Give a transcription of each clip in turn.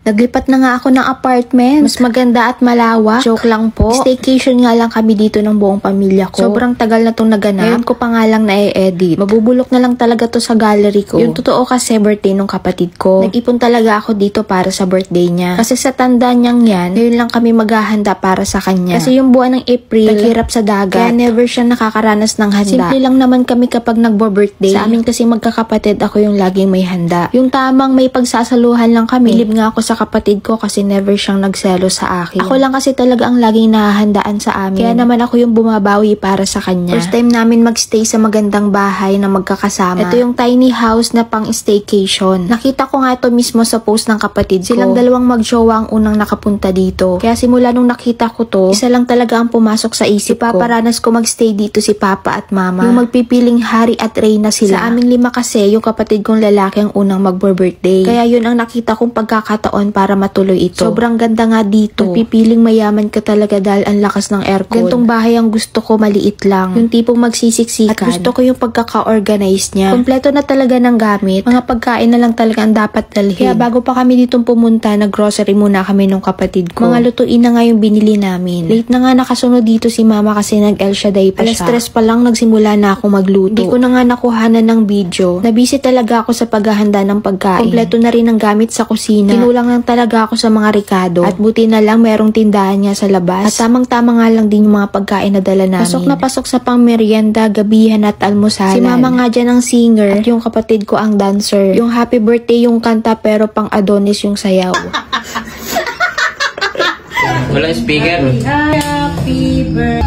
Naglipat na nga ako ng apartment. Mas maganda at malawak. Joke lang po. Staycation nga lang kami dito ng buong pamilya ko. Sobrang tagal na tong naganap. Ngayon ko pa nga lang na-edit. Mabubulok na lang talaga to sa gallery ko. Yung totoo kasi birthday nung kapatid ko. Nag-ipon talaga ako dito para sa birthday niya. Kasi sa tanda niyang yan, ngayon lang kami maghahanda para sa kanya. Kasi yung buwan ng April, naghirap sa dagat. Kaya never siya nakakaranas ng handa. Simple lang naman kami kapag nagbo-birthday. Sa amin kasi magkakapatid, ako yung laging may handa. Yung tamang may pagsasaluhan lang kami. Bilib nga ako sa kapatid ko kasi never siyang nagselo sa akin. Ako lang kasi talaga ang laging nahahandaan sa amin. Kaya naman ako yung bumabawi para sa kanya. First time namin magstay sa magandang bahay na magkakasama. Ito yung tiny house na pang staycation. Nakita ko nga ito mismo sa post ng kapatid ko. Silang dalawang magjowa ang unang nakapunta dito. Kaya simula nung nakita ko to, isa lang talaga ang pumasok sa isip ko. Paparanas ko magstay dito si Papa at Mama. Yung magpipiling Hari at Reyna sila. Sa aming 5 kasi, yung kapatid kong lalaki ang unang mag-birthday. Kaya yun ang nakita kong pagkakataon para matuloy ito. Sobrang ganda nga dito. Pipiling mayaman ka talaga dahil ang lakas ng aircon. Gantong bahay ang gusto ko, maliit lang. Yung tipong magsisiksikan. At gusto ko yung pagkaka-organize niya. Kompleto na talaga ng gamit. Mga pagkain na lang talaga ang dapat dalhin. Kaya bago pa kami ditong pumunta, nag-grocery muna kami nung kapatid ko. Mga lutuin na nga yung binili namin. Late na nga nakasunod dito si Mama kasi nag-El Shaddai pa siya. Alas 3 pa lang nagsimula na ako magluto. Hindi ko na nga nakuhanan ng video. Nabisi talaga ako sa paghahanda ng pagkain. Kompleto na rin ang gamit sa kusina. Kinulang lang talaga ako sa mga Ricardo. At buti na lang merong tindahan niya sa labas. At tamang-tama nga lang din yung mga pagkain na dala namin. Pasok na pasok sa pang-merienda, gabihan at almusalan. Si Mama nga dyan ang singer at yung kapatid ko ang dancer. Yung happy birthday yung kanta pero pang Adonis yung sayaw. Wala speaker. Happy birthday.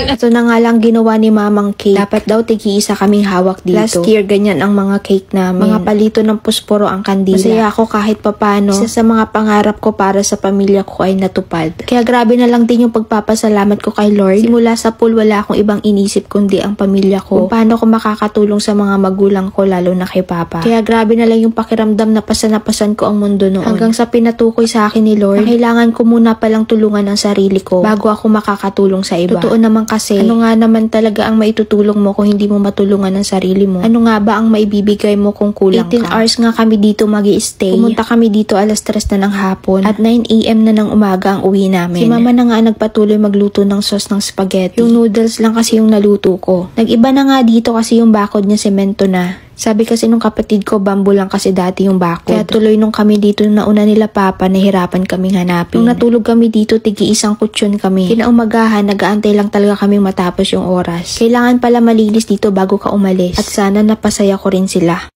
Ito na nga lang ginawa ni Mamang cake. Dapat daw tigi-isa kaming hawak dito. Last year ganyan ang mga cake namin. Mga palito ng pusporo ang kandila. Masaya ako kahit papano. Isa sa mga pangarap ko para sa pamilya ko ay natupad. Kaya grabe na lang din yung pagpapasalamat ko kay Lord. Simula sa pool wala akong ibang inisip kundi ang pamilya ko. Kung paano ko makakatulong sa mga magulang ko lalo na kay Papa. Kaya grabe na lang yung pakiramdam na pasan ko ang mundo noon. Hanggang sa pinatukoy sa akin ni Lord, kailangan ko muna palang tulungan ang sarili ko bago ako makakatulong sa iba. Totoo naman kasi, ano nga naman talaga ang maitutulong mo kung hindi mo matulungan ang sarili mo? Ano nga ba ang maibibigay mo kung kulang 18 hours nga kami dito magi-stay. Pumunta kami dito alas 3 na ng hapon at 9 AM na ng umaga ang uwi namin. Si Mama na nga nagpatuloy magluto ng sauce ng spaghetti. Yung noodles lang kasi yung naluto ko. Nag-iba na nga dito kasi yung bakod niya semento na. Sabi kasi nung kapatid ko, bamboo lang kasi dati yung bakod. Kaya tuloy nung kami dito nauna nila Papa, nahirapan kaming hanapin. Nung natulog kami dito, tigi-isang kutsyon kami. Kinaumagahan, nag-aantay lang talaga kaming matapos yung oras. Kailangan pala malinis dito bago ka umalis. At sana napasaya ko rin sila.